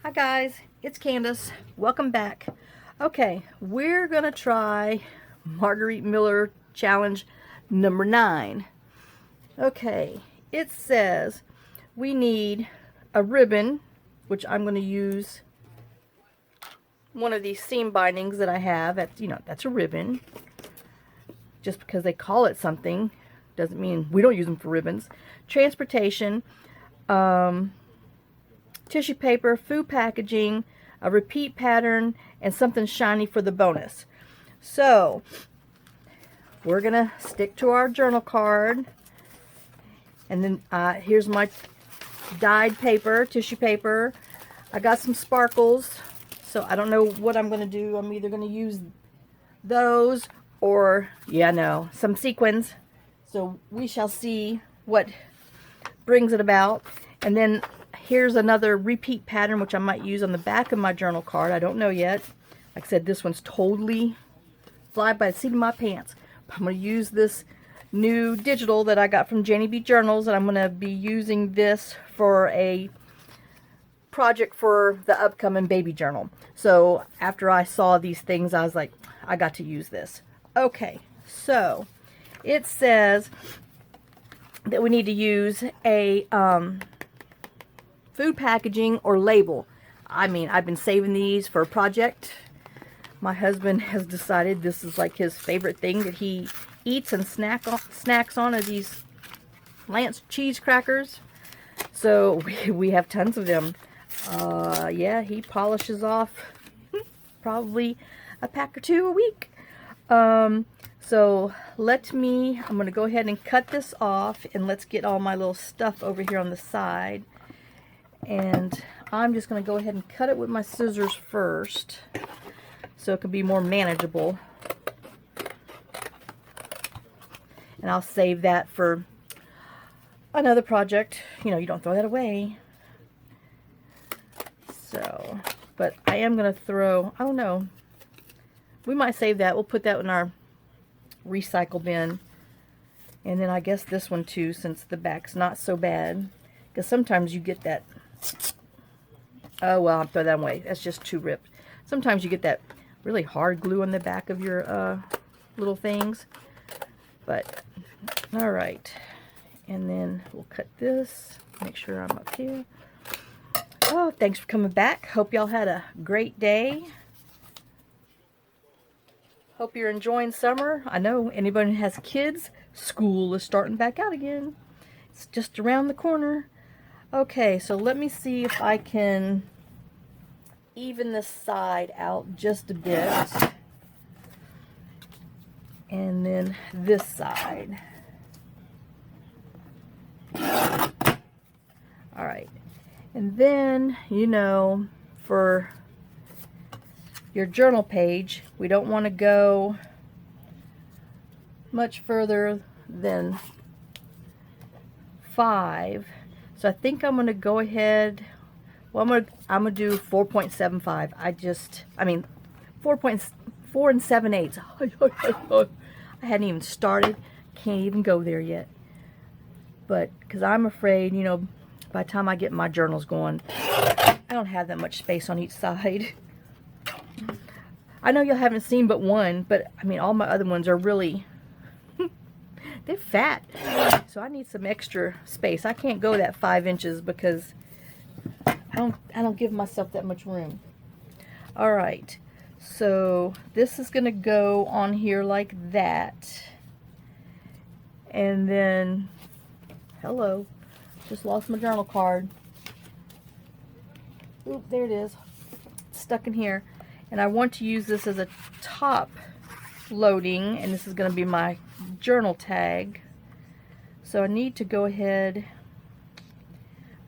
Hi guys, it's Candace. Welcome back. Okay, we're gonna try Margarete Miller challenge number 9. Okay, it says we need a ribbon, which I'm gonna use one of these seam bindings that I have. That's a ribbon. Just because they call it something doesn't mean we don't use them for ribbons. Transportation, tissue paper, food packaging, a repeat pattern, and something shiny for the bonus. So we're gonna stick to our journal card, and then here's my dyed paper, tissue paper. I got some sparkles, so I don't know what I'm gonna do. I'm either gonna use those or some sequins. So we shall see what brings it about. And then here's another repeat pattern, which I might use on the back of my journal card. I don't know yet. Like I said, this one's totally fly by the seat of my pants. I'm going to use this new digital that I got from Janeybjournals, and I'm going to be using this for a project for the upcoming baby journal. So after I saw these things, I was like, I got to use this. Okay, so it says that we need to use a food packaging or label. I've been saving these for a project. My husband has decided this is like his favorite thing that he eats and snacks on, are these Lance cheese crackers. So we have tons of them. Yeah, he polishes off probably a pack or two a week. So I'm going to go ahead and cut this off, and let's get all my little stuff over here on the side. And I'm just going to go ahead and cut it with my scissors first, so it can be more manageable. And I'll save that for another project. You don't throw that away. So, but I am going to throw, I don't know, we might save that. We'll put that in our recycle bin. And then I guess this one too, since the back's not so bad. Because sometimes you get that, oh well, I'll throw that away. That's just too ripped. Sometimes you get that really hard glue on the back of your little things. But, alright. And then we'll cut this. Make sure I'm up here. Oh, thanks for coming back. Hope y'all had a great day. Hope you're enjoying summer. I know anybody who has kids, school is starting back out again. It's just around the corner. Okay, so let me see if I can even this side out just a bit. And then this side. Alright. And then, for your journal page, we don't want to go much further than 5. So I think I'm going to go ahead, well, I'm going to do 4.75. 4 7/8. I hadn't even started. Can't even go there yet. But, because I'm afraid, by the time I get my journals going, I don't have that much space on each side. I know y'all haven't seen but one, but all my other ones are really, they're fat. So I need some extra space. I can't go that 5 inches because I don't give myself that much room. Alright, so this is going to go on here like that. And then, hello, just lost my journal card. Oop, there it is. It's stuck in here. And I want to use this as a top loading, and this is going to be my journal tag. So I need to go ahead,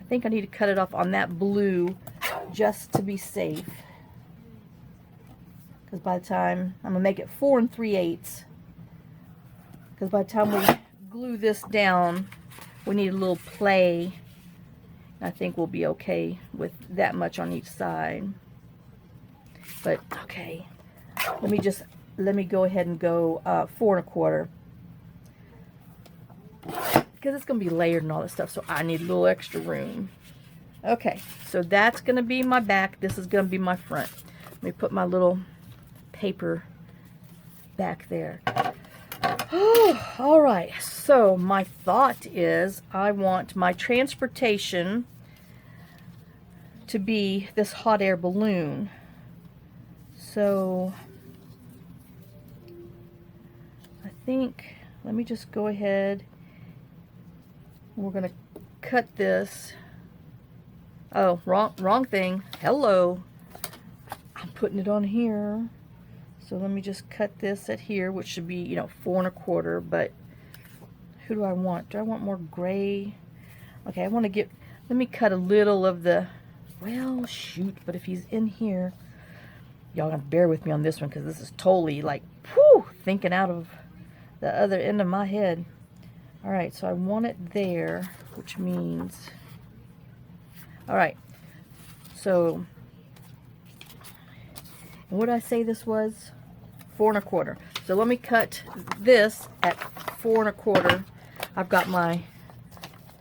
I think I need to cut it off on that blue just to be safe. Because by the time, I'm going to make it 4 3/8. Because by the time we glue this down, we need a little play. I think we'll be okay with that much on each side. But okay, let me go ahead and go 4 1/4, because it's gonna be layered and all that stuff. So I need a little extra room. Okay, so that's going to be my back. This is going to be my front. Let me put my little paper back there. All right, so my thought is I want my transportation to be this hot air balloon. So I think, let me just go ahead. We're going to cut this. Oh, wrong thing. Hello. I'm putting it on here. So let me just cut this at here, which should be, you know, 4 1/4. But who do I want? Do I want more gray? Okay, I want to get, let me cut a little of the, well, shoot. But if he's in here, y'all gonna bear with me on this one because this is totally like, whew, thinking out of the other end of my head. All right, so I want it there, which means, all right, so, and what did I say this was? 4 1/4. So let me cut this at 4 1/4. I've got my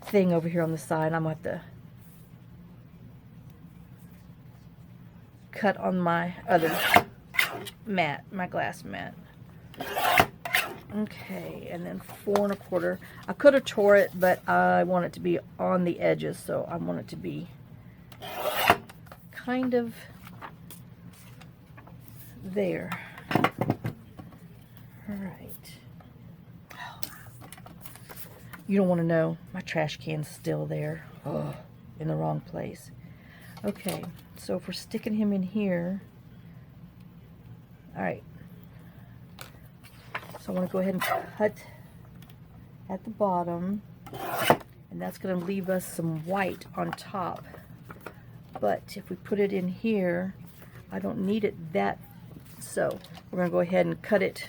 thing over here on the side. I'm going to have to cut on my other mat, my glass mat. Okay, and then 4 1/4. I could have tore it, but I want it to be on the edges, so I want it to be kind of there. All right. You don't want to know, my trash can's still there. Oh, in the wrong place. Okay, so if we're sticking him in here, all right. So I want to go ahead and cut at the bottom, and that's going to leave us some white on top. But if we put it in here, I don't need it that, so we're going to go ahead and cut it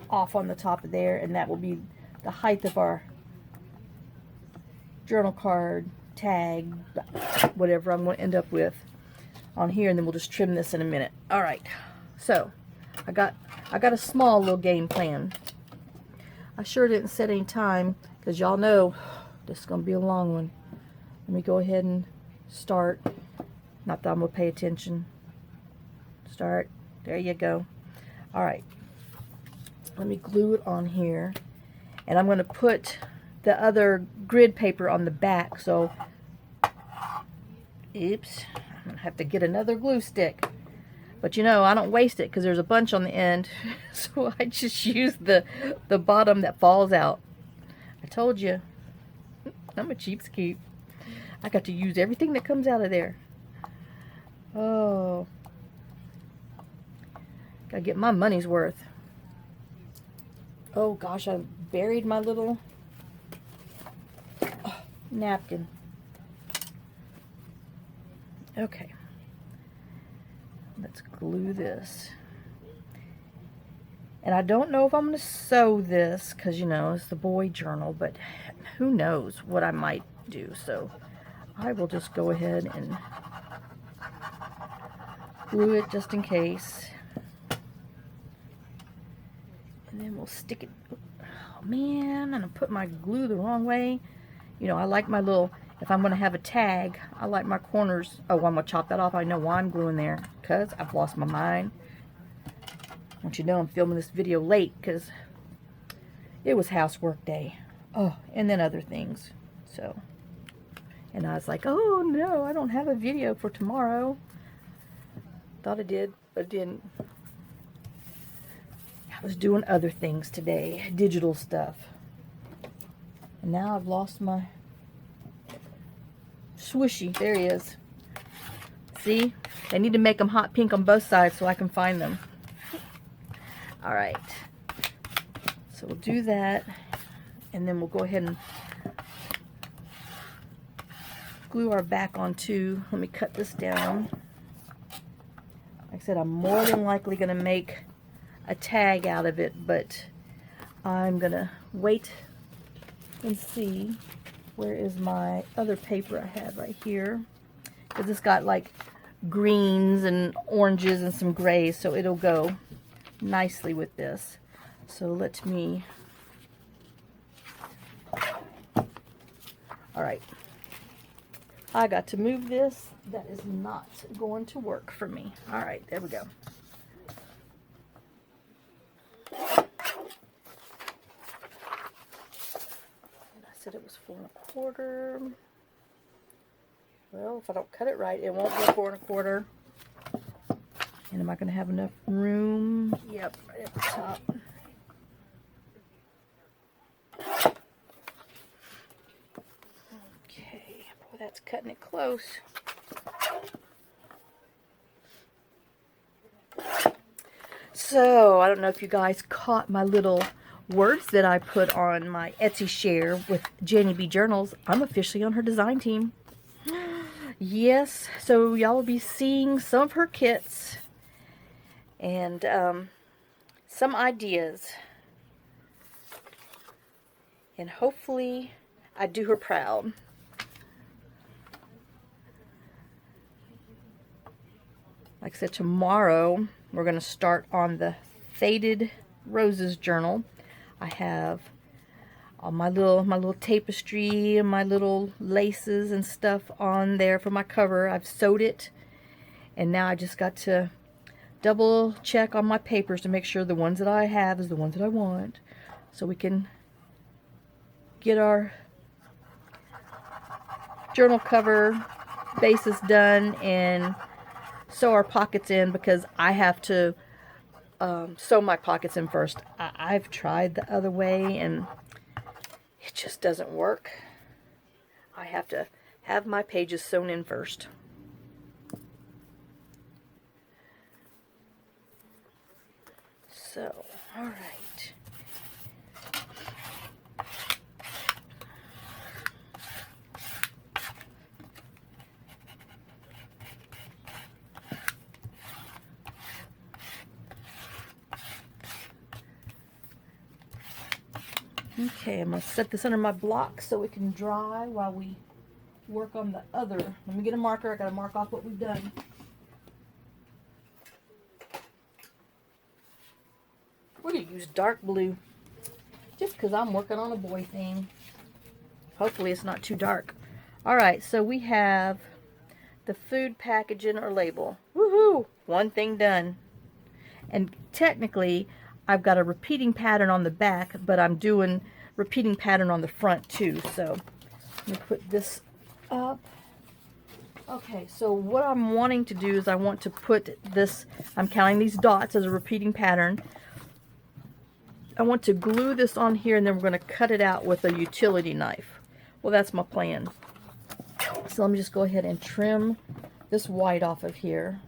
off on the top of there, and that will be the height of our journal card, tag, whatever I'm going to end up with on here, and then we'll just trim this in a minute. All right, so I got a small little game plan. I sure didn't set any time because y'all know this is going to be a long one. Let me go ahead and start. Not that I'm going to pay attention. Start. There you go. All right. Let me glue it on here. And I'm going to put the other grid paper on the back. So, oops. I'm going to have to get another glue stick. But you know, I don't waste it because there's a bunch on the end. So I just use the bottom that falls out. I told you. I'm a cheapskate. I got to use everything that comes out of there. Oh. Gotta get my money's worth. Oh gosh, I buried my little napkin. Okay. Let's glue this. And I don't know if I'm going to sew this because, you know, it's the boy journal, but who knows what I might do. So I will just go ahead and glue it just in case. And then we'll stick it. Oh man, and I put my glue the wrong way. You know, I like my little, if I'm going to have a tag, I like my corners. Oh, I'm going to chop that off. I know why I'm gluing there because I've lost my mind. I want you to know I'm filming this video late because it was housework day. Oh, and then other things. So, and I was like, oh no, I don't have a video for tomorrow. Thought I did, but it didn't. I was doing other things today, digital stuff. And now I've lost my swishy. There he is. See? They need to make them hot pink on both sides so I can find them. Alright. So we'll do that. And then we'll go ahead and glue our back on too. Let me cut this down. Like I said, I'm more than likely going to make a tag out of it, but I'm going to wait and see. Where is my other paper I have right here? Because it's got like greens and oranges and some grays, so it'll go nicely with this. So let me, all right, I got to move this. That is not going to work for me. All right, there we go. And I said it was 4 1/4. Well, if I don't cut it right, it won't be 4 1/4. And am I going to have enough room? Yep, right at the top. Okay, boy, that's cutting it close. So, I don't know if you guys caught my little words that I put on my Etsy share with Janeybjournals. I'm officially on her design team. Yes, so y'all will be seeing some of her kits and some ideas. And hopefully I do her proud. Like I said, tomorrow we're going to start on the Faded Roses journal. I have all my little tapestry and my little laces and stuff on there for my cover. I've sewed it, and now I just got to double check on my papers to make sure the ones that I have is the ones that I want, so we can get our journal cover bases done and sew our pockets in, because I have to sew my pockets in first. I've tried the other way and it just doesn't work. I have to have my pages sewn in first. So, all right. Okay, I'm going to set this under my block so it can dry while we work on the other. Let me get a marker. I got to mark off what we've done. We're going to use dark blue just because I'm working on a boy thing. Hopefully it's not too dark. Alright, so we have the food packaging or label. Woohoo! One thing done. And technically, I've got a repeating pattern on the back, but I'm doing repeating pattern on the front too. So let me put this up. Okay, so what I'm wanting to do is I want to put this, I'm counting these dots as a repeating pattern. I want to glue this on here, and then we're going to cut it out with a utility knife. Well, that's my plan. So let me just go ahead and trim this white off of here.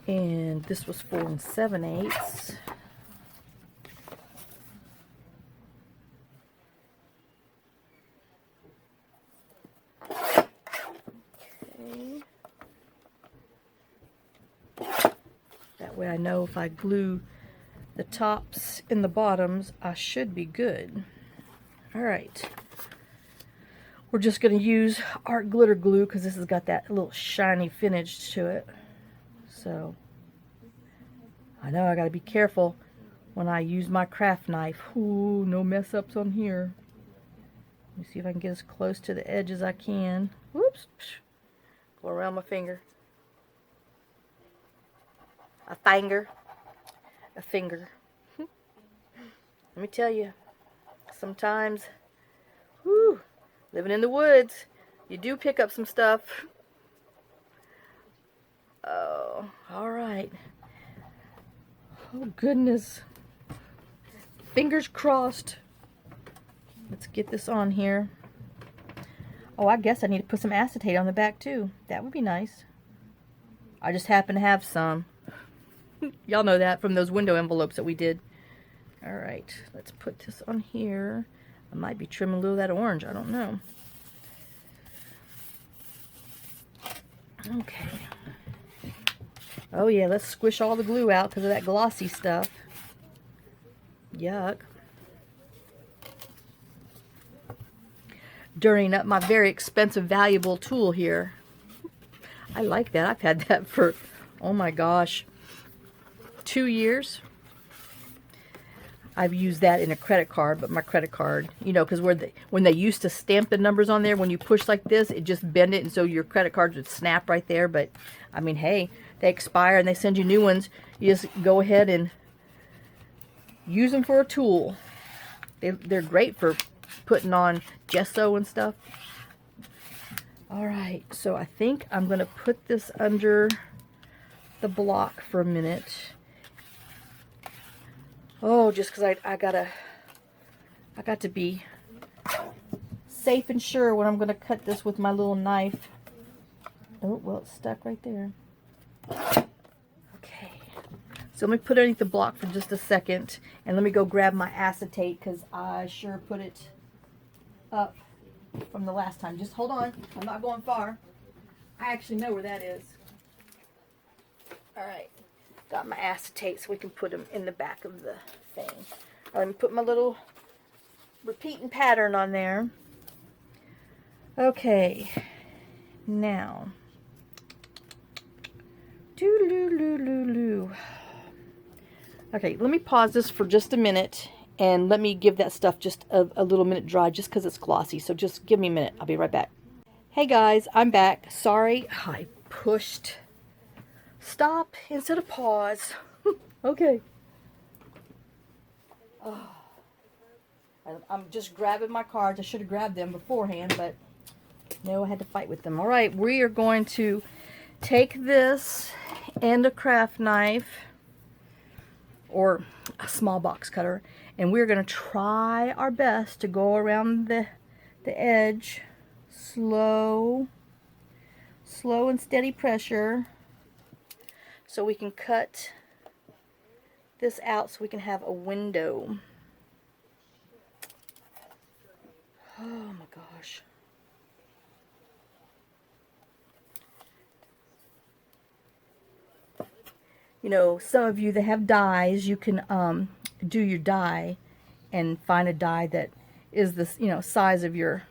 And this was 4 7/8. Okay. That way I know if I glue the tops and the bottoms, I should be good. Alright. We're just going to use art glitter glue because this has got that little shiny finish to it. So, I know I got to be careful when I use my craft knife. Ooh, no mess ups on here. Let me see if I can get as close to the edge as I can. Whoops. Go around my finger. A finger. A finger. Let me tell you, sometimes, whew, living in the woods, you do pick up some stuff. Oh, alright. Oh, goodness. Fingers crossed. Let's get this on here. Oh, I guess I need to put some acetate on the back, too. That would be nice. I just happen to have some. Y'all know that from those window envelopes that we did. Alright, let's put this on here. I might be trimming a little of that orange. I don't know. Okay. Oh yeah, let's squish all the glue out because of that glossy stuff. Yuck. Dirtying up my very expensive, valuable tool here. I like that. I've had that for, oh my gosh, 2 years. I've used that in a credit card, but my credit card, you know, because when they used to stamp the numbers on there, when you push like this, it just bend it, and so your credit cards would snap right there. But, I mean, hey, they expire and they send you new ones. You just go ahead and use them for a tool. They're great for putting on gesso and stuff. Alright, so I think I'm going to put this under the block for a minute. Oh, just because I got to be safe and sure when I'm going to cut this with my little knife. Oh, well, it's stuck right there. Okay, so let me put it underneath the block for just a second, and let me go grab my acetate, because I sure put it up from the last time. Just hold on, I'm not going far. I actually know where that is. Alright, got my acetate so we can put them in the back of the thing. Let me put my little repeating pattern on there. Okay, now okay, let me pause this for just a minute and let me give that stuff just a little minute dry, just because it's glossy. So just give me a minute. I'll be right back. Hey guys, I'm back. Sorry, I pushed stop instead of pause. Okay. Oh, I'm just grabbing my cards. I should have grabbed them beforehand, but no, I had to fight with them. All right, we are going to take this and a craft knife or a small box cutter, and we're going to try our best to go around the edge, slow and steady pressure, so we can cut this out so we can have a window. Oh my gosh. You know, some of you that have dies, you can do your die and find a die that is the, you know, size of your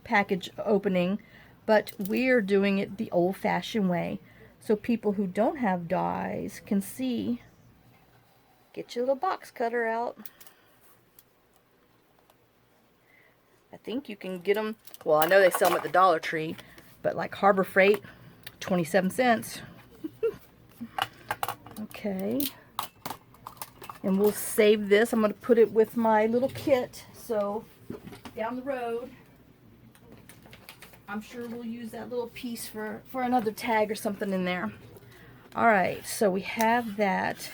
package opening, but we're doing it the old-fashioned way, so people who don't have dies can see. Get your little box cutter out. I think you can get them, well, I know they sell them at the Dollar Tree, but like Harbor Freight, 27 cents. Okay, and we'll save this. I'm going to put it with my little kit, so down the road I'm sure we'll use that little piece for another tag or something in there. Alright, so we have that,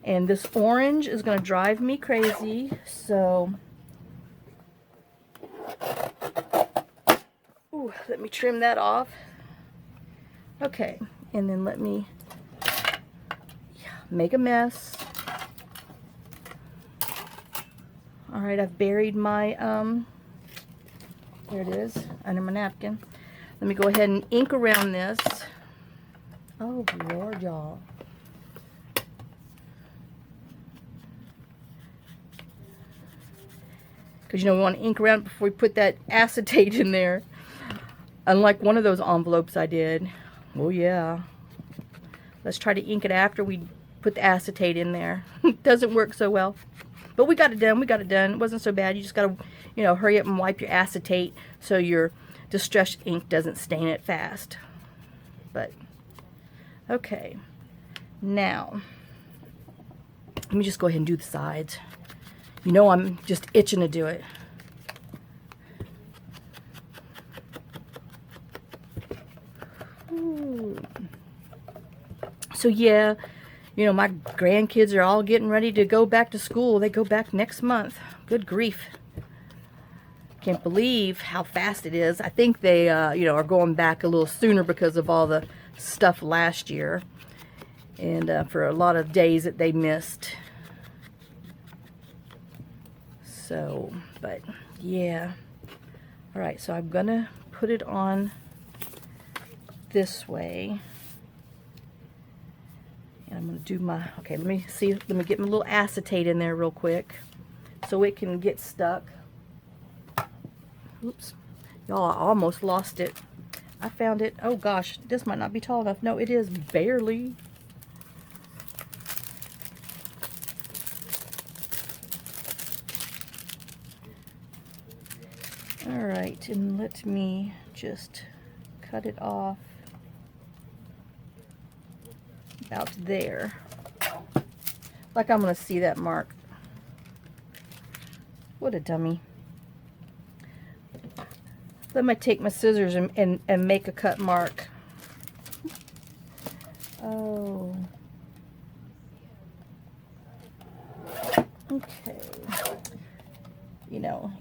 and this orange is going to drive me crazy, so ooh, let me trim that off. Okay, and then let me make a mess. Alright, I've buried my, there it is, under my napkin. Let me go ahead and ink around this. Oh, Lord, y'all. Because, you know, we want to ink around before we put that acetate in there. Unlike one of those envelopes I did. Oh, yeah. Let's try to ink it after we put the acetate in there. It doesn't work so well. But we got it done. We got it done. It wasn't so bad. You just got to, you know, hurry up and wipe your acetate so your distressed ink doesn't stain it fast. But, okay. Now, let me just go ahead and do the sides. You know I'm just itching to do it. Ooh. So, yeah. You know, my grandkids are all getting ready to go back to school. They go back next month. Good grief. Can't believe how fast it is. I think they, you know, are going back a little sooner because of all the stuff last year. And for a lot of days that they missed. So, but, yeah. Alright, so I'm going to put it on this way. And I'm going to do my, okay, let me see, let me get my little acetate in there real quick so it can get stuck. Oops. Y'all, I almost lost it. I found it. Oh gosh, this might not be tall enough. No, it is barely. right, and let me just cut it off about there. Like I'm going to see that mark. What a dummy. Then I take my scissors and make a cut mark. Oh. Okay. You know,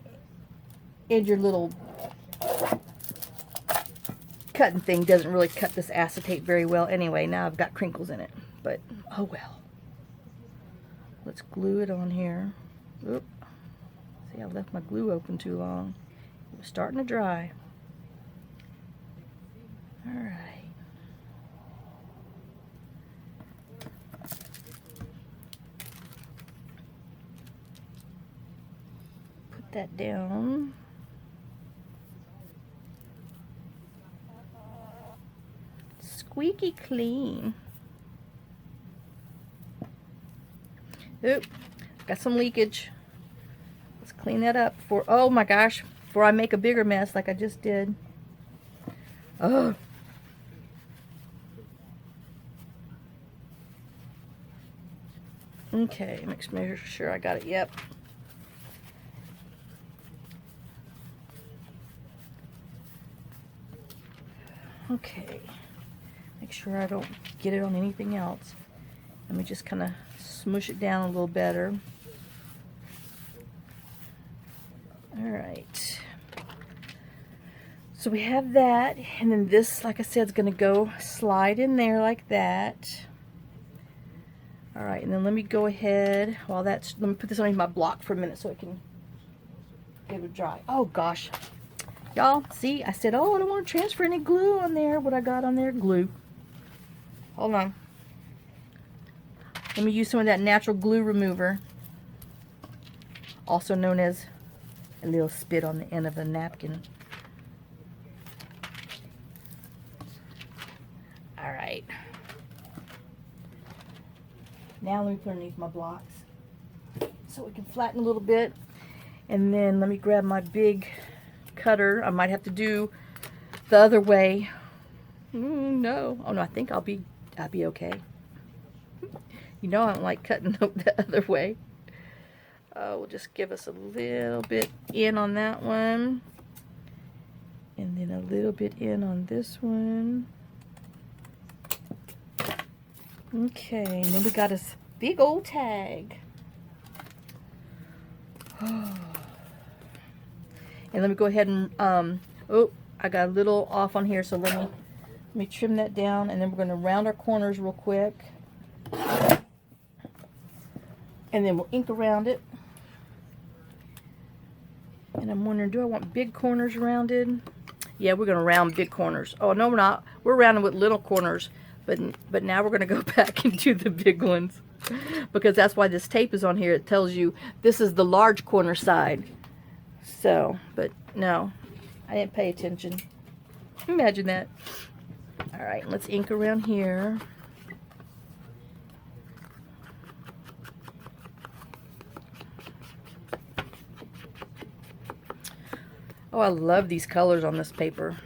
and your little cutting thing doesn't really cut this acetate very well anyway. Now I've got crinkles in it, but oh well. Let's glue it on here. Oop. See, I left my glue open too long. It was starting to dry. All right. Put that down. Squeaky clean. Oop, got some leakage. Let's clean that up before, oh my gosh, before I make a bigger mess like I just did. Oh. Okay, make sure I got it, yep. Okay, make sure I don't get it on anything else. Let me just kind of smush it down a little better. All right. So we have that, and then this, like I said, is going to go slide in there like that. All right, and then let me go ahead, while that's, let me put this on my block for a minute so it can get it dry. Oh gosh. Y'all, see, I said, oh, I don't want to transfer any glue on there. What I got on there? Glue. Hold on. Let me use some of that natural glue remover, also known as a little spit on the end of a napkin. All right. Now let me put underneath my blocks so it can flatten a little bit. And then let me grab my big cutter. I might have to do the other way. No. Oh no, I think I'll be okay. You know I don't like cutting the other way. We'll just give us a little bit in on that one. And then a little bit in on this one. Okay, and then we got this big old tag. And let me go ahead and, oh, I got a little off on here, so let me trim that down, and then we're going to round our corners real quick. And then we'll ink around it. And I'm wondering, do I want big corners rounded? Yeah, we're going to round big corners. Oh, no, we're not. We're rounding with little corners. But now we're going to go back and do the big ones. Because that's why this tape is on here. It tells you this is the large corner side. So, but no, I didn't pay attention. Imagine that. All right, let's ink around here. Oh, I love these colors on this paper.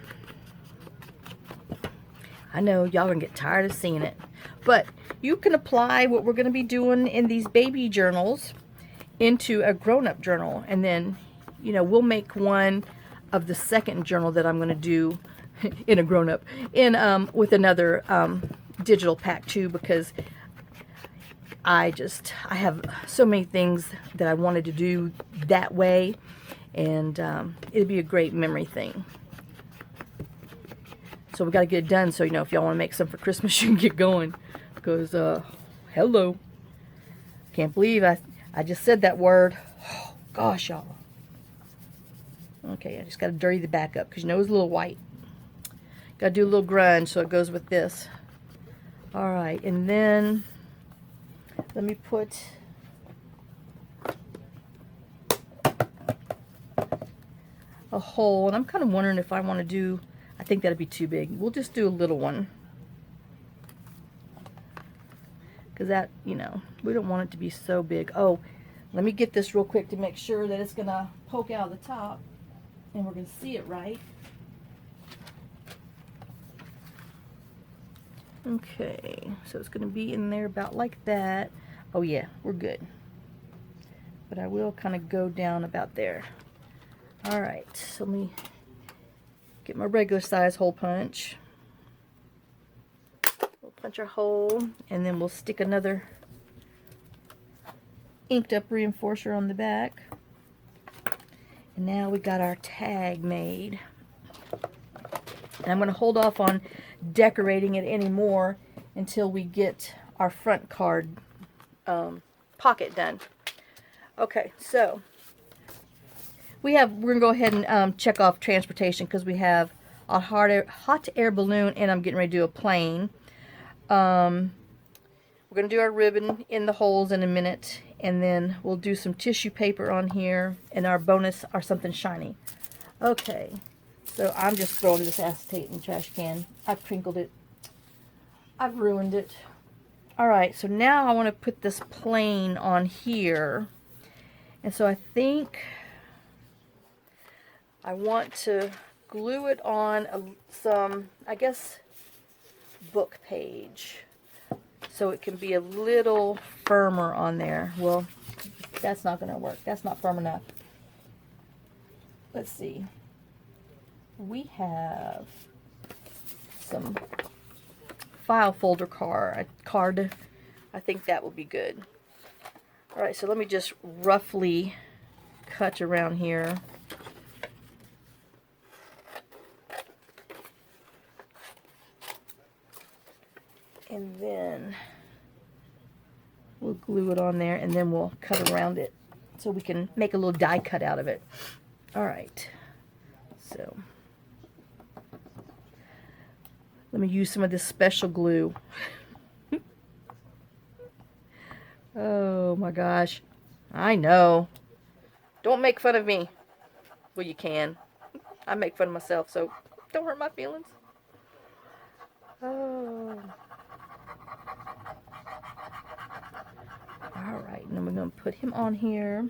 I know y'all gonna get tired of seeing it, but you can apply what we're gonna be doing in these baby journals into a grown-up journal, and then, you know, we'll make one of the second journal that I'm gonna do in a grown-up with another digital pack too, because I have so many things that I wanted to do that way, and it'd be a great memory thing. So we got to get it done, so, you know, if y'all want to make some for Christmas, you can get going. Because, hello. Can't believe I just said that word. Oh, gosh, y'all. Okay, I just got to dirty the back up, because, you know, it's a little white. Got to do a little grunge, so it goes with this. All right, and then let me put a hole. And I'm kind of wondering if I want to do, I think that'd be too big. We'll just do a little one. Because that, you know, we don't want it to be so big. Oh, let me get this real quick to make sure that it's going to poke out of the top. and we're going to see it right. Okay, so it's going to be in there about like that. Oh yeah, we're good. But I will kind of go down about there. Alright, so let me get my regular size hole punch. We'll punch our hole, and then we'll stick another inked up reinforcer on the back. And now we got our tag made. And I'm going to hold off on decorating it anymore until we get our front card pocket done. Okay, so we're going to go ahead and check off transportation, because we have a hot air balloon, and I'm getting ready to do a plane. We're going to do our ribbon in the holes in a minute, and then we'll do some tissue paper on here, and our bonus are something shiny. Okay, so I'm just throwing this acetate in the trash can. I've crinkled it. I've ruined it. Alright, so now I want to put this plane on here. And so I think I want to glue it on some, I guess, book page, so it can be a little firmer on there. Well, that's not going to work. That's not firm enough. Let's see. We have some file folder card. I think that will be good. Alright, so let me just roughly cut around here. And then we'll glue it on there, and then we'll cut around it so we can make a little die cut out of it. Alright, so let me use some of this special glue. Oh my gosh. I know. Don't make fun of me. Well, you can. I make fun of myself, so don't hurt my feelings. Oh. Alright, and then we're going to put him on here.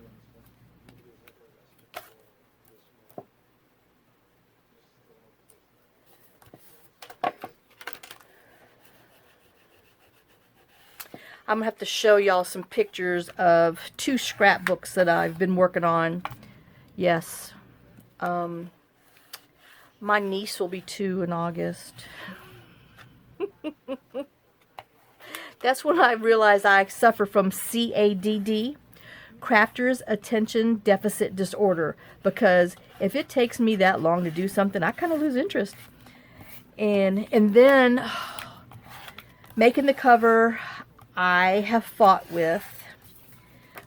I'm going to have to show y'all some pictures of 2 scrapbooks that I've been working on. Yes. My niece will be 2 in August. That's when I realized I suffer from CADD, Crafter's Attention Deficit Disorder. Because if it takes me that long to do something, I kind of lose interest. And then making the cover, I have fought with,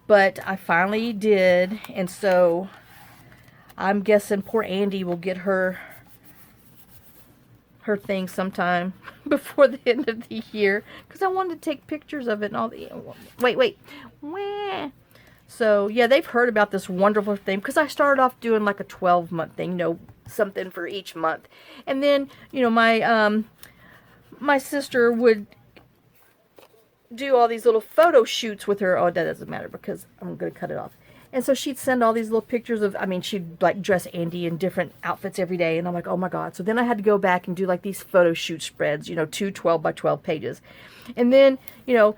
but I finally did, and so I'm guessing poor Andy will get her thing sometime before the end of the year, because I wanted to take pictures of it and all the wait. So yeah, they've heard about this wonderful thing, because I started off doing like a 12-month thing, you know, something for each month, and then, you know, my sister would do all these little photo shoots with her. Oh, that doesn't matter because I'm going to cut it off. And so she'd send all these little pictures of, I mean, she'd like dress Andy in different outfits every day. And I'm like, oh my God. So then I had to go back and do like these photo shoot spreads, you know, 2 12-by-12 pages. And then, you know,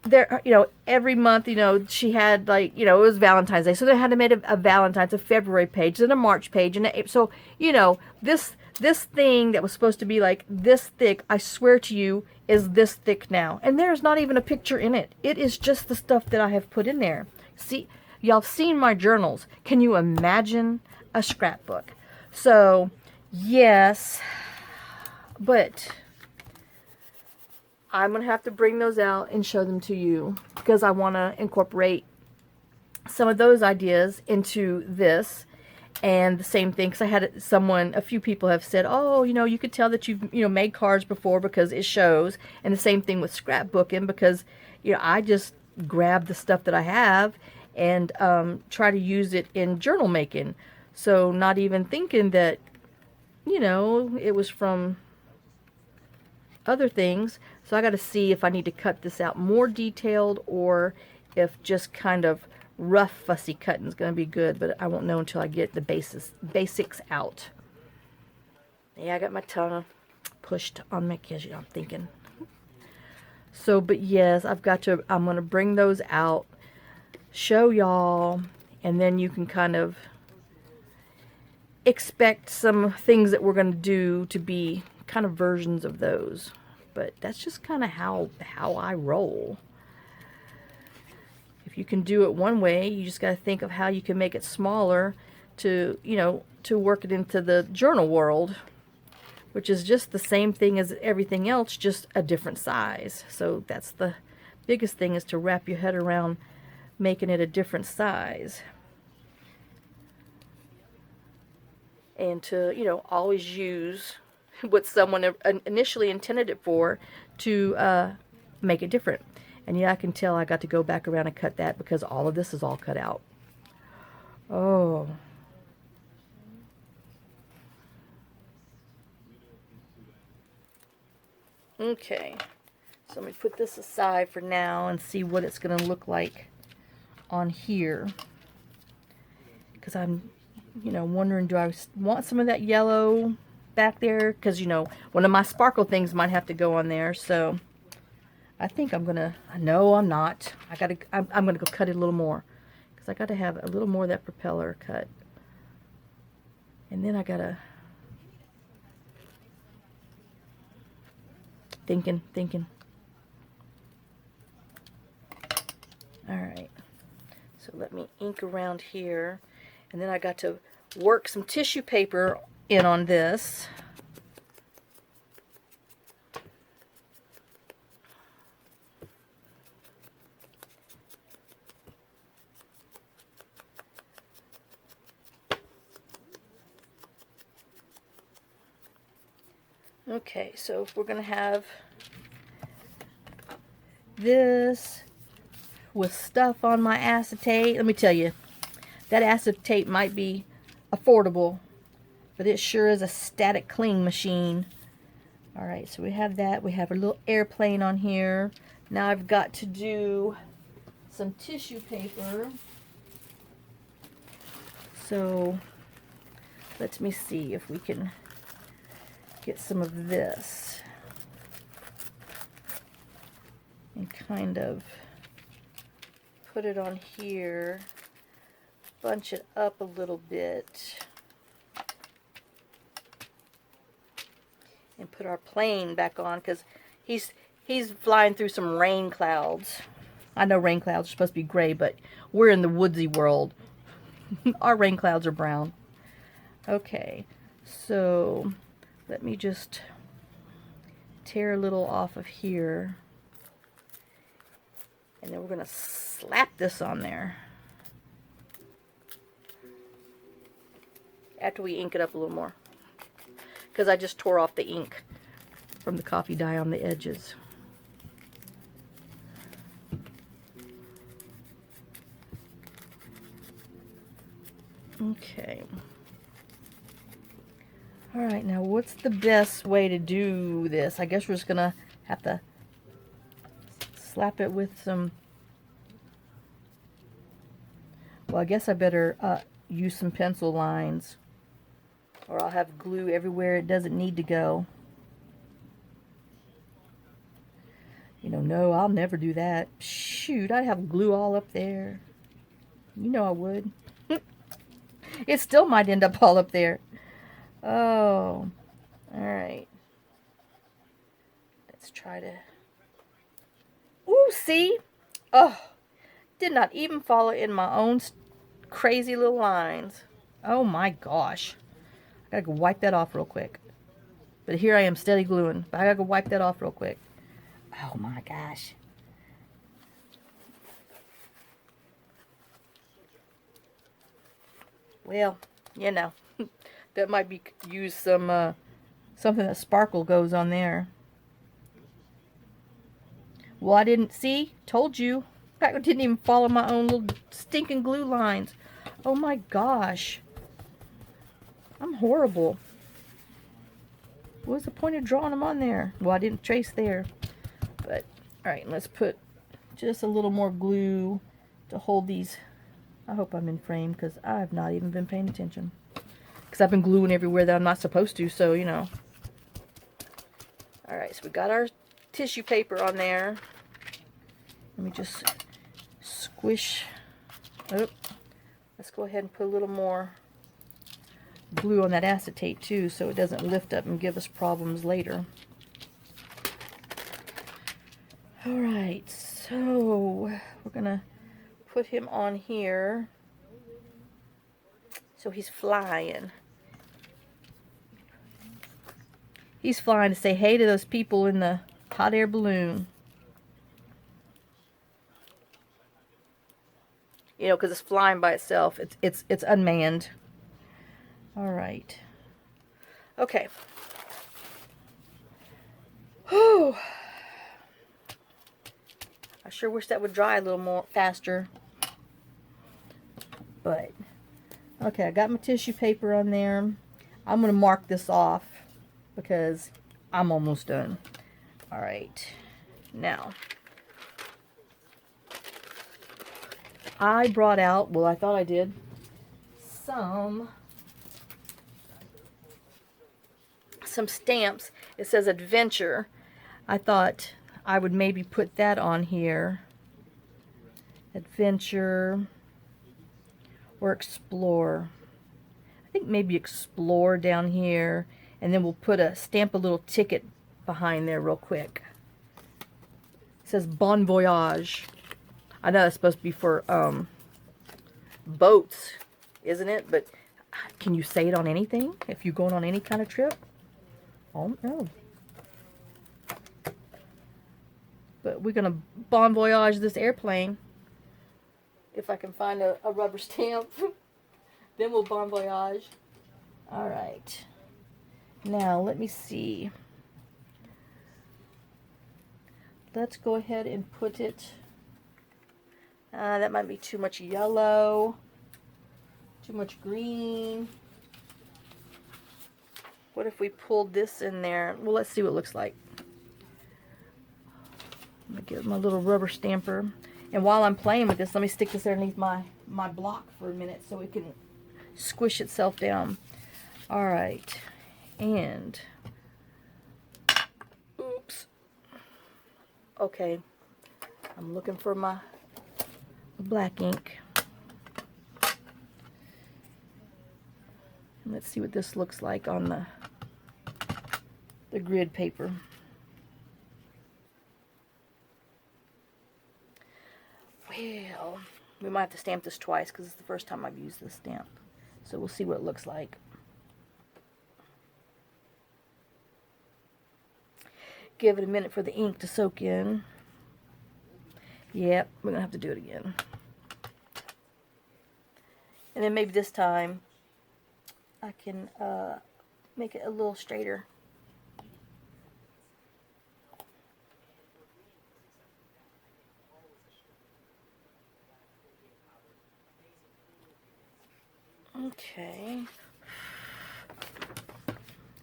there, you know, every month, you know, she had like, you know, it was Valentine's Day. So they had to make a Valentine's, a February page, and a March page. And so, you know, this thing that was supposed to be like this thick, I swear to you, is this thick now. And there's not even a picture in it. It is just the stuff that I have put in there. See, y'all seen my journals. Can you imagine a scrapbook? So, yes, but I'm going to have to bring those out and show them to you, because I want to incorporate some of those ideas into this. And the same thing, because I had a few people have said, oh, you know, you could tell that you've, you know, made cards before because it shows. And the same thing with scrapbooking, because, you know, I just grab the stuff that I have and try to use it in journal making. So not even thinking that, you know, it was from other things. So I got to see if I need to cut this out more detailed, or if just kind of rough fussy cutting is going to be good, but I won't know until I get the basics out. Yeah, I got my tongue pushed on my kitchen, I'm thinking. So, but yes, I'm going to bring those out, show y'all, and then you can kind of expect some things that we're going to do to be kind of versions of those. But that's just kind of how I roll. If you can do it one way, you just got to think of how you can make it smaller to, you know, to work it into the journal world, which is just the same thing as everything else, just a different size. So that's the biggest thing, is to wrap your head around making it a different size. And to, you know, always use what someone initially intended it for to make it different. And yeah, I can tell I got to go back around and cut that because all of this is all cut out. Oh. Okay. So let me put this aside for now and see what it's going to look like on here. Because I'm, you know, wondering, do I want some of that yellow back there? Because, you know, one of my sparkle things might have to go on there. So I think I'm gonna, no, I'm not. I'm gonna go cut it a little more, because I gotta have a little more of that propeller cut. And then I gotta, thinking. Alright, so let me ink around here, and then I got to work some tissue paper in on this. Okay, so if we're going to have this with stuff on my acetate, let me tell you, that acetate might be affordable, but it sure is a static cling machine. Alright, so we have that. We have a little airplane on here. Now I've got to do some tissue paper. So let me see if we can get some of this and kind of put it on here, bunch it up a little bit, and put our plane back on, because he's flying through some rain clouds. I know rain clouds are supposed to be gray, but we're in the woodsy world. Our rain clouds are brown. Okay, so let me just tear a little off of here, and then we're going to slap this on there after we ink it up a little more, because I just tore off the ink from the coffee dye on the edges. Okay. Alright, now what's the best way to do this? I guess we're just going to have to slap it with some... Well, I guess I better use some pencil lines, or I'll have glue everywhere it doesn't need to go. You know, no, I'll never do that. Shoot, I'd have glue all up there. You know I would. It still might end up all up there. Oh, alright. Let's try to... Ooh, see? Oh, did not even follow in my own crazy little lines. Oh my gosh. I gotta go wipe that off real quick. But here I am steady gluing. But I gotta go wipe that off real quick. Oh my gosh. Well, you know, that might be use some something that sparkle goes on there. Well, I didn't see. Told you. I didn't even follow my own little stinking glue lines. Oh my gosh. I'm horrible. What was the point of drawing them on there? Well, I didn't trace there. But, alright, let's put just a little more glue to hold these I hope I'm in frame because I've not even been paying attention. Because I've been gluing everywhere that I'm not supposed to, so, you know. Alright, so we got our tissue paper on there. Let me just squish. Oh, let's go ahead and put a little more glue on that acetate too, so it doesn't lift up and give us problems later. Alright, so we're gonna put him on here. So he's flying. He's flying to say hey to those people in the hot air balloon. You know, because it's flying by itself. It's unmanned. All right. Okay. Whew. I sure wish that would dry a little more faster. But okay, I got my tissue paper on there. I'm gonna mark this off because I'm almost done. All right. Now, I brought out, well, I thought I did, some stamps. It says adventure. I thought I would maybe put that on here. Adventure or explore. I think maybe explore down here, and then we'll stamp a little ticket behind there real quick. It says Bon Voyage. I know that's supposed to be for boats, isn't it? But can you say it on anything if you're going on any kind of trip? Oh no. But we're gonna Bon Voyage this airplane. If I can find a rubber stamp, then we'll Bon Voyage. All right. Now let me see. Let's go ahead and put it. That might be too much yellow, too much green. What if we pulled this in there? Well, let's see what it looks like. I'm going to get my little rubber stamper. And while I'm playing with this, let me stick this underneath my block for a minute so it can squish itself down. All right. And, oops. Okay. I'm looking for my black ink. Let's see what this looks like on the grid paper. Well, we might have to stamp this twice because it's the first time I've used this stamp. So we'll see what it looks like. Give it a minute for the ink to soak in. Yep, we're going to have to do it again. And then maybe this time I can make it a little straighter. Okay.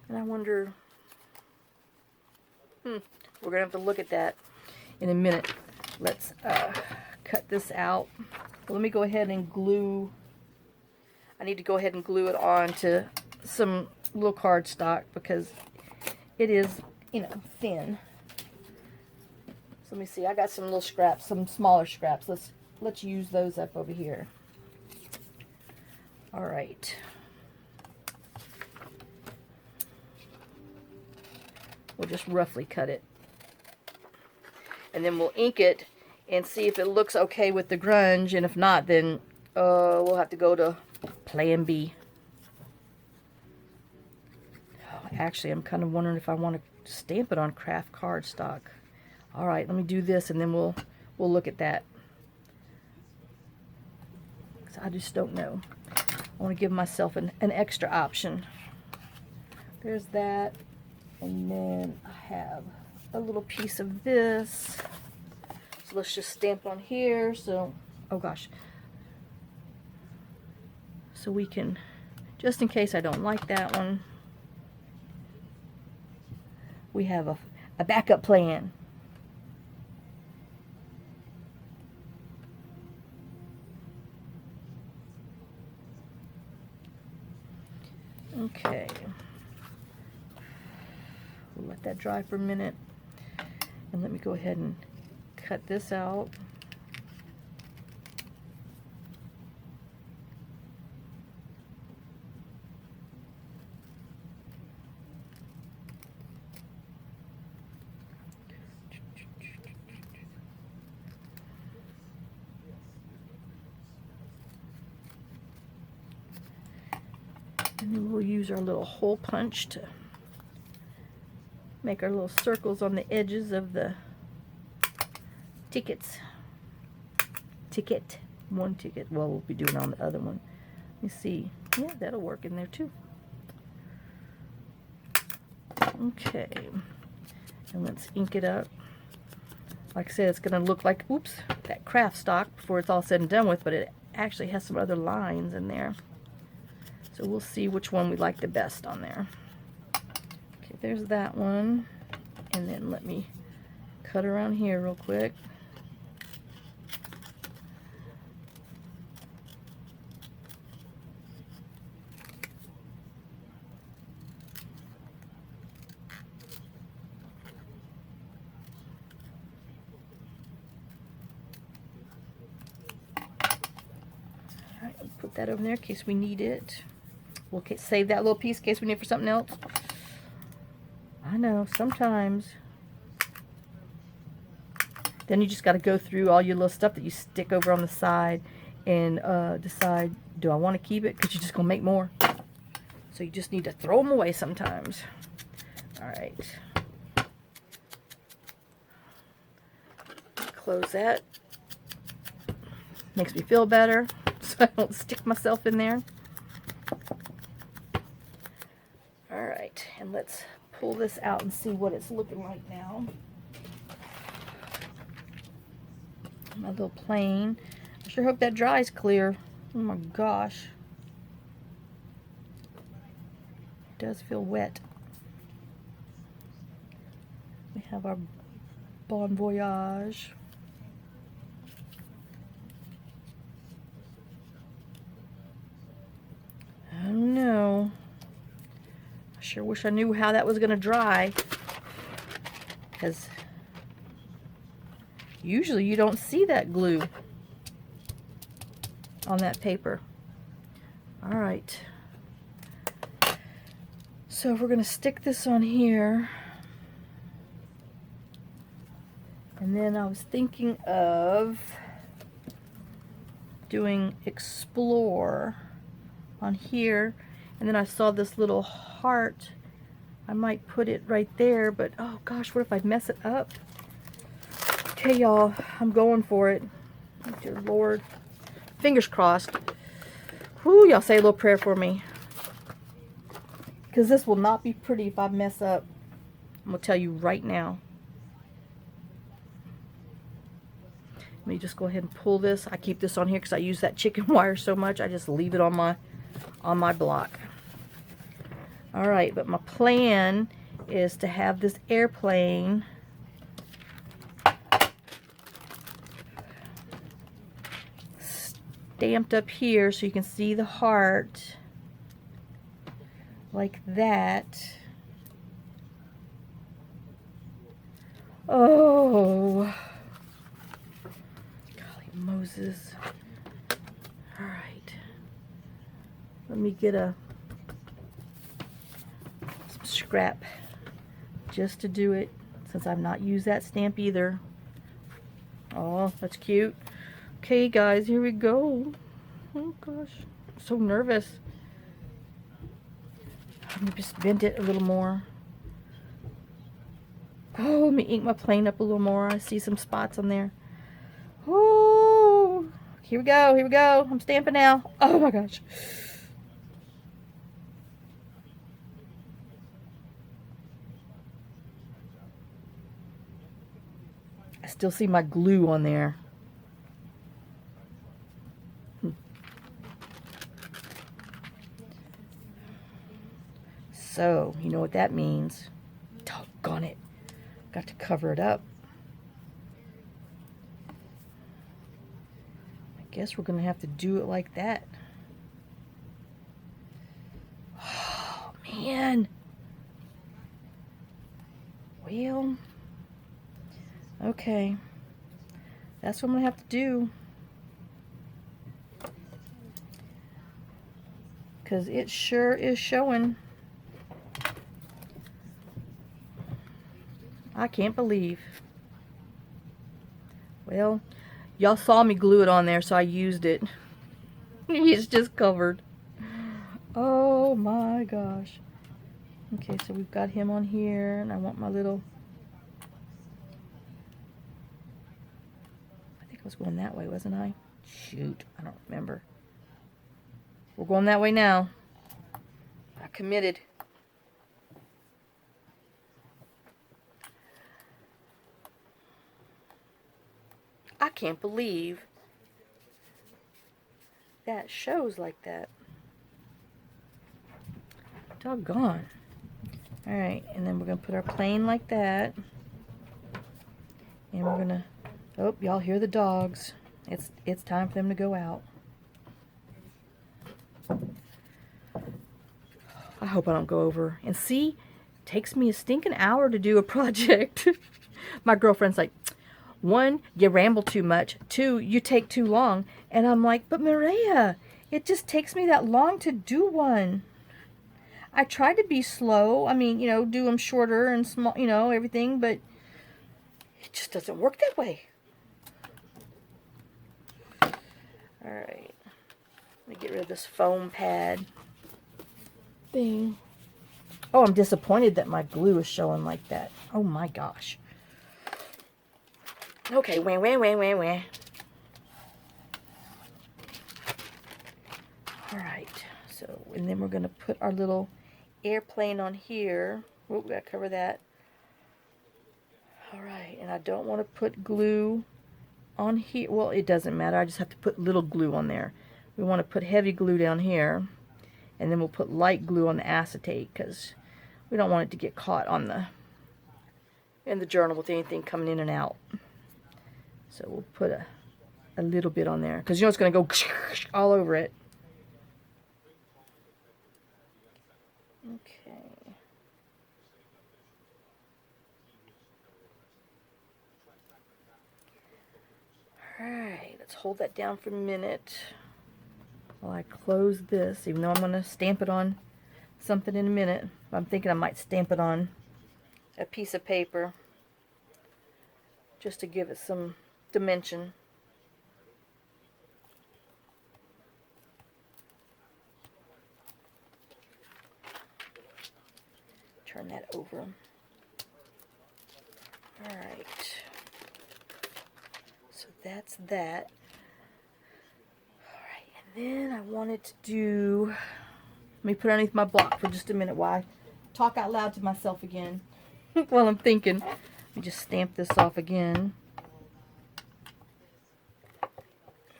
And I wonder, we're going to have to look at that in a minute. Let's cut this out. Well, let me go ahead and glue. I need to go ahead and glue it on to some little cardstock because it is, you know, thin. So let me see. I got some little scraps, some smaller scraps. Let's use those up over here. All right. We'll just roughly cut it. And then we'll ink it and see if it looks okay with the grunge. And if not, then we'll have to go to plan B. Oh, actually, I'm kind of wondering if I want to stamp it on craft cardstock. All right, let me do this and then we'll look at that. 'Cause I just don't know. I want to give myself an extra option. There's that. And then I have a little piece of this. So let's just stamp on here. So, oh gosh. So we can, just in case I don't like that one, we have a backup plan. Okay. We'll let that dry for a minute. And let me go ahead and cut this out. And then we'll use our little hole punch to make our little circles on the edges of the tickets. One ticket. Well, we'll be doing it on the other one. Let me see. Yeah, that'll work in there too. Okay. And let's ink it up. Like I said, it's going to look like, oops, that craft stock before it's all said and done with, but it actually has some other lines in there. So we'll see which one we like the best on there. Okay, there's that one. And then let me cut around here real quick. Alright, put that over there in case we need it. We'll save that little piece in case we need it for something else. I know, sometimes. Then you just got to go through all your little stuff that you stick over on the side and decide, do I want to keep it? Because you're just going to make more. So you just need to throw them away sometimes. Alright. Close that. Makes me feel better so I don't stick myself in there. Alright, and let's pull this out and see what it's looking like now. My little plane. I sure hope that dries clear. Oh my gosh. It does feel wet. We have our Bon Voyage. I don't know. I sure wish I knew how that was going to dry, because usually you don't see that glue on that paper. Alright, so we're going to stick this on here, and then I was thinking of doing Explore on here. And then I saw this little heart. I might put it right there, but oh gosh, what if I mess it up? Okay, y'all, I'm going for it. Oh, dear Lord. Fingers crossed. Whew, y'all say a little prayer for me. Because this will not be pretty if I mess up. I'm going to tell you right now. Let me just go ahead and pull this. I keep this on here because I use that chicken wire so much. I just leave it on my block. Alright, but my plan is to have this airplane stamped up here so you can see the heart like that. Oh, golly Moses. Alright, let me get some scrap just to do it, since I've not used that stamp either. Oh, that's cute. Okay guys, here we go. Oh gosh, I'm so nervous. Let me just bend it a little more. Oh, let me ink my plane up a little more. I see some spots on there. Oh, here we go, here we go. I'm stamping now. Oh my gosh. I still see my glue on there. So, you know what that means. Doggone it. Got to cover it up. I guess we're going to have to do it like that. Oh, Man. Well, okay. That's what I'm going to have to do. Because it sure is showing. I can't believe. Well, y'all saw me glue it on there, so I used it. It's just covered. Oh my gosh. Okay, so we've got him on here, and I want my little... I think I was going that way, wasn't I? Shoot, I don't remember. We're going that way now. I committed. I can't believe that shows like that. Doggone. Alright, and then we're going to put our plane like that. And we're going to... Oh, y'all hear the dogs. It's time for them to go out. I hope I don't go over. And see, it takes me a stinking hour to do a project. My girlfriend's like, 1, you ramble too much. 2, you take too long. And I'm like, but Maria, it just takes me that long to do one. I try to be slow. I mean, you know, do them shorter and small, you know, everything, but it just doesn't work that way. Alright. Let me get rid of this foam pad thing. Oh, I'm disappointed that my glue is showing like that. Oh my gosh. Okay, wah. Alright, so, and then we're going to put our little airplane on here. Oh, we got to cover that. Alright, and I don't want to put glue on here. Well, it doesn't matter. I just have to put little glue on there. We want to put heavy glue down here. And then we'll put light glue on the acetate because we don't want it to get caught on in the journal with anything coming in and out. So we'll put a little bit on there because you know it's going to go all over it. Okay. Alright, let's hold that down for a minute while I close this, even though I'm going to stamp it on something in a minute. I'm thinking I might stamp it on a piece of paper just to give it some dimension. Turn that over. Alright. So that's that. Alright, and then I wanted to do... Let me put it underneath my block for just a minute while I talk out loud to myself again while I'm thinking. Let me just stamp this off again.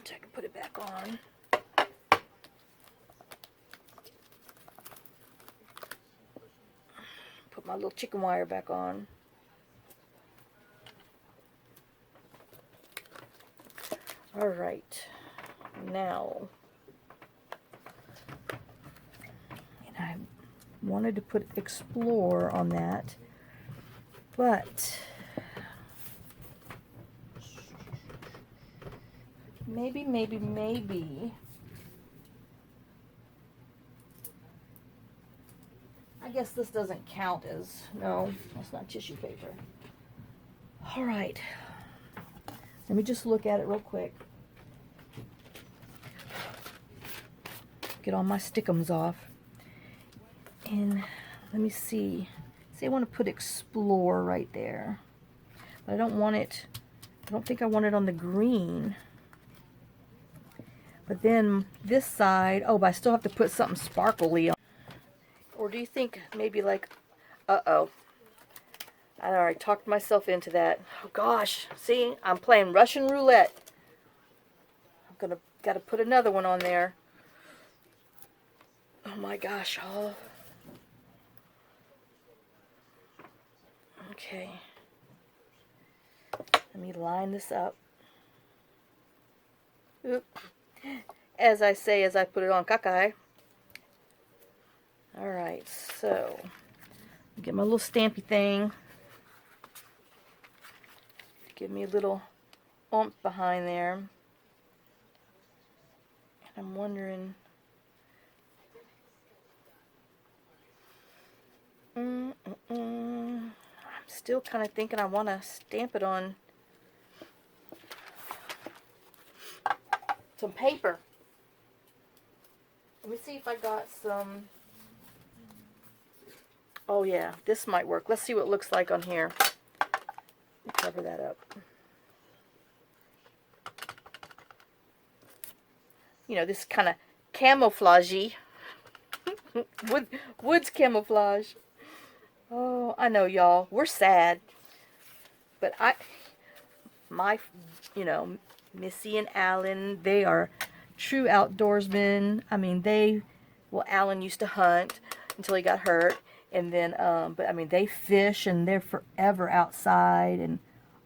So I can put it back on. Put my little chicken wire back on. Alright, now, and I wanted to put Explore on that, but maybe, I guess this doesn't count as, no, that's not tissue paper. Alright, let me just look at it real quick. Get all my stickums off. And let me see. Say I want to put Explore right there. But I don't want it, I don't think I want it on the green. But then this side, oh, but I still have to put something sparkly on. Or do you think maybe like, uh-oh. I already talked myself into that. Oh gosh, see, I'm playing Russian roulette. I'm gotta put another one on there. Oh my gosh, oh. Okay. Let me line this up. Oop. As I say as I put it on, kakai. Alright, so get my little stampy thing. Give me a little oomph behind there. And I'm wondering, I'm still kind of thinking I want to stamp it on some paper. Let me see if I got some. Oh yeah, this might work. Let's see what it looks like on here. Cover that up. You know, this kind of camouflagey. Wood's camouflage. Oh, I know, y'all. We're sad. But you know, Missy and Alan, they are true outdoorsmen. I mean, well, Alan used to hunt until he got hurt. And then, but I mean, they fish and they're forever outside. And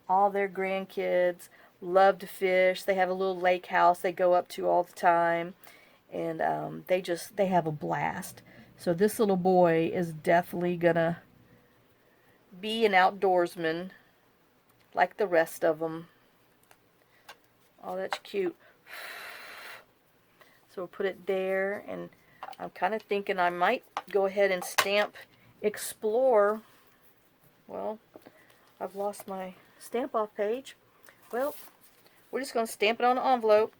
all their grandkids love to fish. They have a little lake house they go up to all the time. And they have a blast. So this little boy is definitely gonna be an outdoorsman like the rest of them. Oh, that's cute. So we'll put it there, and I'm kind of thinking I might go ahead and stamp Explore. Well, I've lost my stamp off page. Well, we're just going to stamp it on an envelope.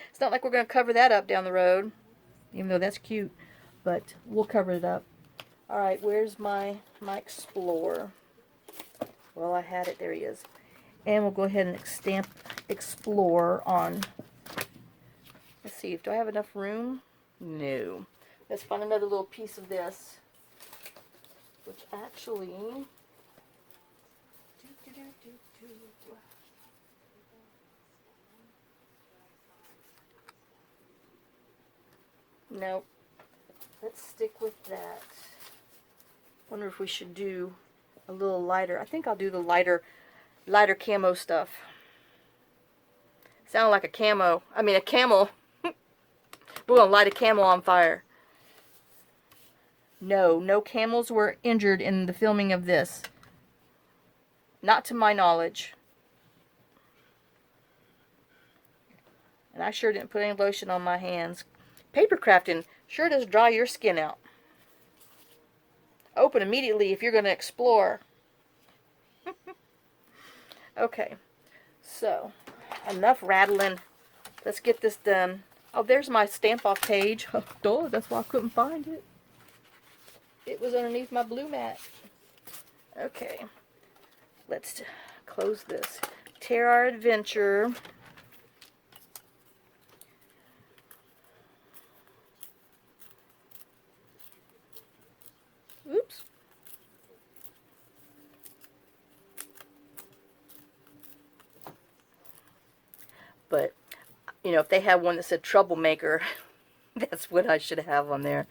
It's not like we're going to cover that up down the road, even though that's cute, but we'll cover it up. Alright, where's my Explore? Well, I had it. There he is. And we'll go ahead and stamp Explore on. Let's see, do I have enough room? No. Let's find another little piece of this, which actually... Nope. Let's stick with that. Wonder if we should do a little lighter. I think I'll do the lighter camo stuff. Sound like a camo. I mean a camel. We're gonna light a camel on fire. No camels were injured in the filming of this. Not to my knowledge. And I sure didn't put any lotion on my hands. Paper crafting sure does dry your skin out. Open immediately if you're going to explore. Okay, so enough rattling. Let's get this done. Oh, there's my stamp off page. Oh, duh, that's why I couldn't find it. It was underneath my blue mat. Okay, let's close this. Tear Our Adventure. Oops. But, you know, if they had one that said Troublemaker, that's what I should have on there.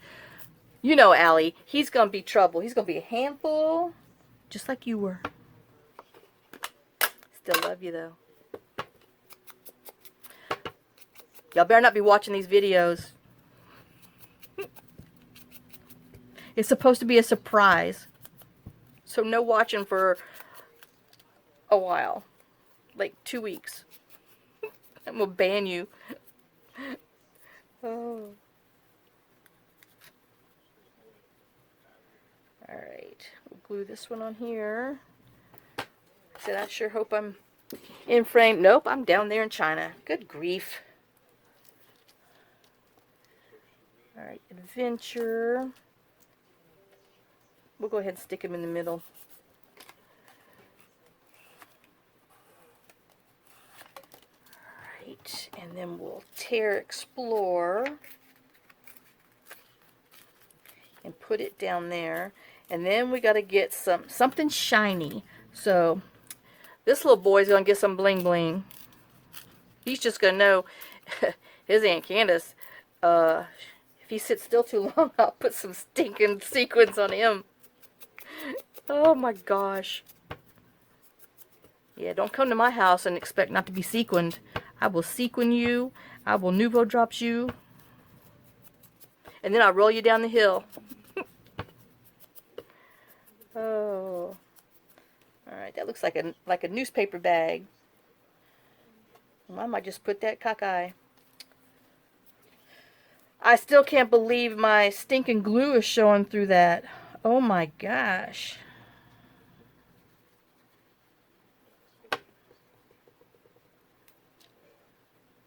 You know, Allie, he's going to be trouble. He's going to be a handful, just like you were. Still love you, though. Y'all better not be watching these videos. It's supposed to be a surprise. So no watching for a while. Like 2 weeks. I'm going to ban you. Oh. Alright. We'll glue this one on here. I said I sure hope I'm in frame. Nope, I'm down there in China. Good grief. Alright, Adventure. We'll go ahead and stick them in the middle. Alright, and then we'll tear Explore and put it down there. And then we got to get something shiny. So this little boy's going to get some bling bling. He's just going to know his Aunt Candace, if he sits still too long, I'll put some stinking sequins on him. Oh my gosh. Yeah, don't come to my house and expect not to be sequined. I will sequin you. I will nouveau drops you. and then I'll roll you down the hill. Oh. Alright, that looks like a newspaper bag. Well, I might just put that cockeye. I still can't believe my stinking glue is showing through that. Oh my gosh.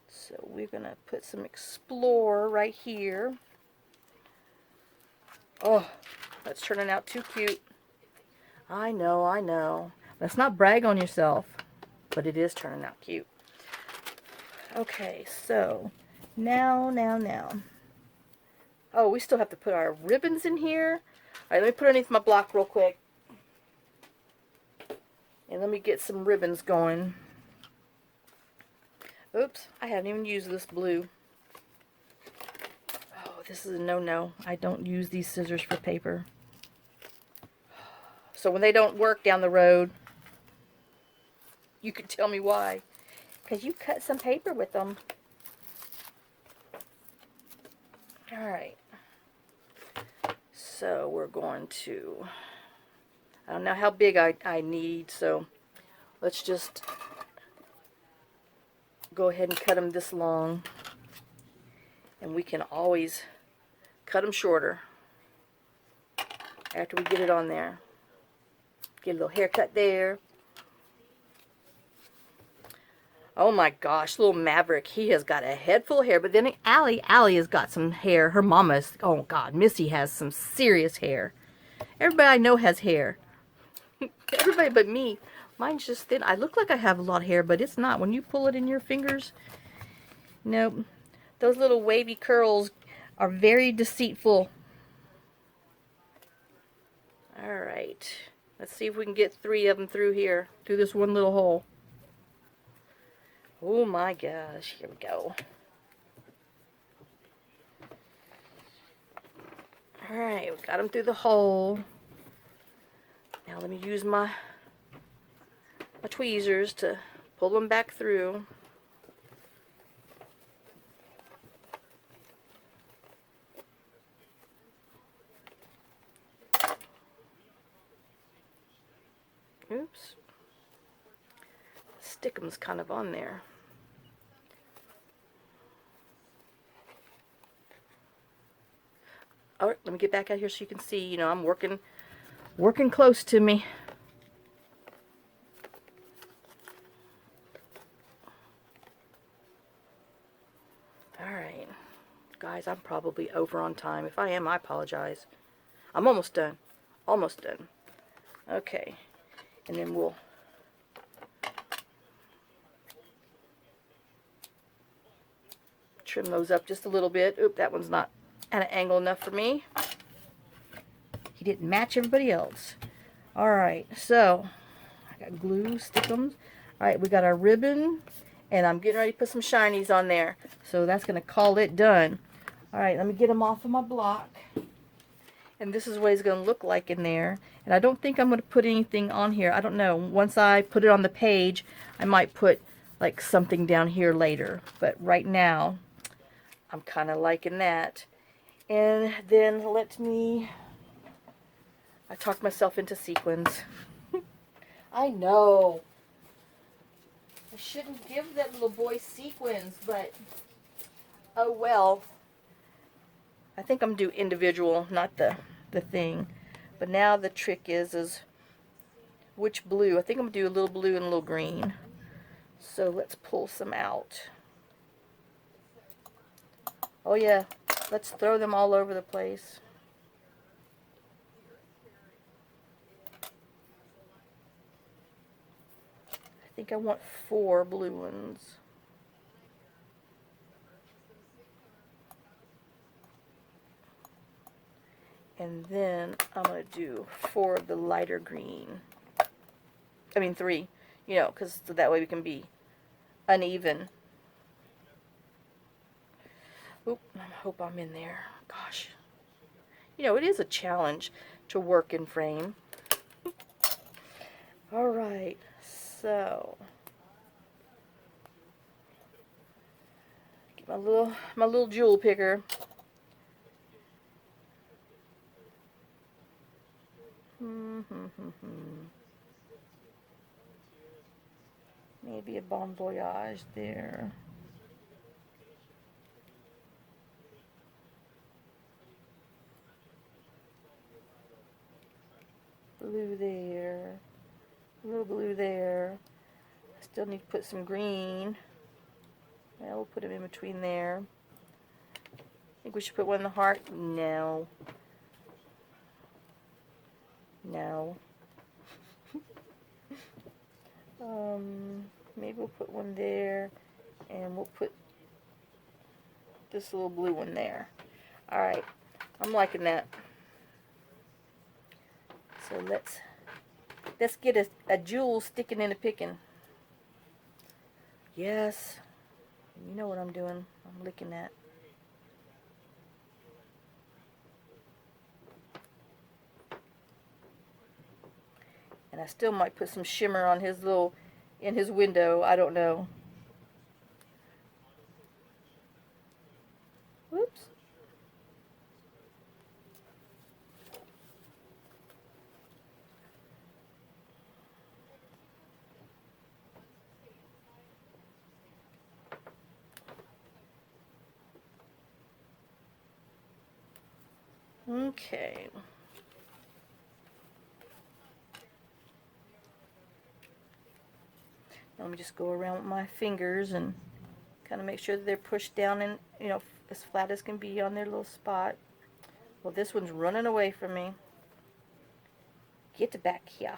So we're going to put some Explore right here. Oh, that's turning out too cute. I know, I know. Let's not brag on yourself, but it is turning out cute. Okay, so now. Oh, we still have to put our ribbons in here. Alright, let me put underneath my block real quick. And let me get some ribbons going. Oops, I haven't even used this blue. Oh, this is a no-no. I don't use these scissors for paper. So when they don't work down the road, you can tell me why. Because you cut some paper with them. Alright. So we're going to... I don't know how big I need, so let's just go ahead and cut them this long. And we can always cut them shorter after we get it on there. Get a little haircut there. Oh my gosh, little Maverick, he has got a head full of hair. But then Allie has got some hair. Her mama's, oh God, Missy has some serious hair. Everybody I know has hair. Everybody but me. Mine's just thin. I look like I have a lot of hair, but it's not. When you pull it in your fingers, nope. Those little wavy curls are very deceitful. Alright. Let's see if we can get 3 of them through here. Through this one little hole. Oh my gosh. Here we go. Alright. We got them through the hole. Now let me use my tweezers to pull them back through. Oops. Stick'em's kind of on there. Alright, let me get back out here so you can see. You know, I'm working close to me. Alright. Guys, I'm probably over on time. If I am, I apologize. I'm almost done. Almost done. Okay. And then we'll trim those up just a little bit. Oop, that one's not at an angle enough for me. He didn't match everybody else. Alright, so I got glue, stick'ems. Alright, we got our ribbon, and I'm getting ready to put some shinies on there. So that's going to call it done. Alright, let me get them off of my block. And this is what it's going to look like in there. And I don't think I'm going to put anything on here. I don't know. Once I put it on the page, I might put like something down here later. But right now, I'm kind of liking that. And then I talked myself into sequins. I know. I shouldn't give that little boy sequins, but oh well. I think I'm going to do individual, not the thing. But now the trick is which blue. I think I'm going to do a little blue and a little green. So let's pull some out. Oh yeah, let's throw them all over the place. I think I want 4 blue ones. And then I'm going to do 4 of the lighter green. I mean 3, you know, because so that way we can be uneven. Oop, I hope I'm in there. Gosh. You know, it is a challenge to work in frame. Alright, so get my little jewel picker. Maybe a bon voyage there. Blue there. A little blue there. I still need to put some green. Yeah, we'll put them in between there. Think we should put one in the heart? No. No. Maybe we'll put one there, and we'll put this little blue one there. Alright, I'm liking that. So let's get a jewel sticking in a picking. Yes. You know what I'm doing. I'm licking that. And I still might put some shimmer on his in his window. I don't know. Whoops. Okay. Let me just go around with my fingers and kind of make sure that they're pushed down and, you know, as flat as can be on their little spot. Well, this one's running away from me. Get back here.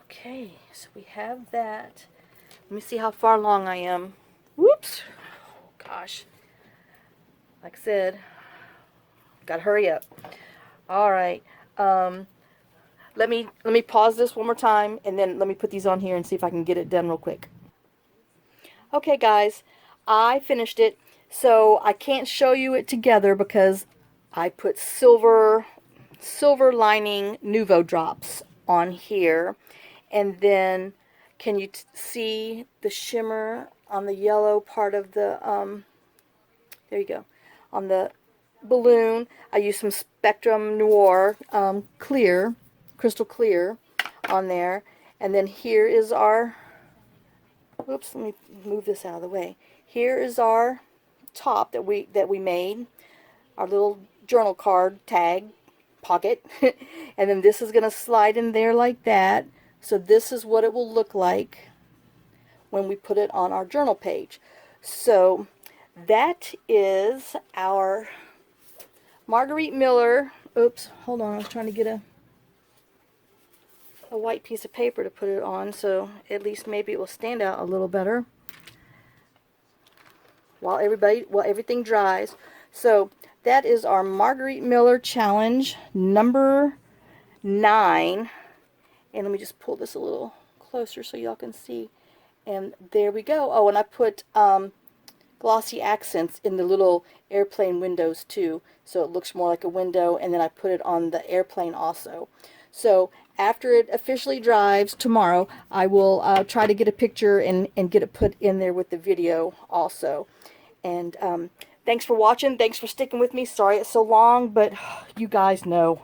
Okay, so we have that. Let me see how far along I am. Whoops. Oh, gosh. Like I said, gotta hurry up. All right. Let me pause this one more time, and then let me put these on here and see if I can get it done real quick. Okay, guys, I finished it. So I can't show you it together because I put silver lining Nuvo drops on here, and then can you see the shimmer on the yellow part of the there you go, on the balloon. I used some Spectrum Noir clear, crystal clear on there, and then here is our, oops, let me move this out of the way. Here is our top that we made, our little journal card tag pocket, and then this is going to slide in there like that. So this is what it will look like when we put it on our journal page. So that is our Margarete Miller. Oops, hold on, I was trying to get a white piece of paper to put it on, so at least maybe it will stand out a little better while everything dries. So that is our Margarete Miller challenge number 9. And let me just pull this a little closer so y'all can see. And there we go. Oh, and I put glossy accents in the little airplane windows too, so it looks more like a window, and then I put it on the airplane also. So after it officially dries tomorrow, I will try to get a picture and get it put in there with the video also. And thanks for watching. Thanks for sticking with me. Sorry it's so long, but you guys know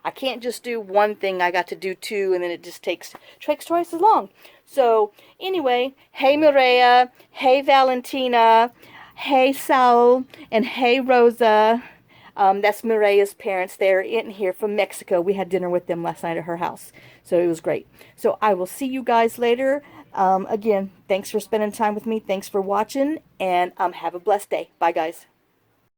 I can't just do one thing. I got to do 2, and then it just takes twice as long. So anyway, hey Maria, hey Valentina, hey Saul, and hey Rosa. That's Maria's parents. They're in here from Mexico. We had dinner with them last night at her house, so it was great. So I will see you guys later. Again, thanks for spending time with me. Thanks for watching, and have a blessed day. Bye, guys.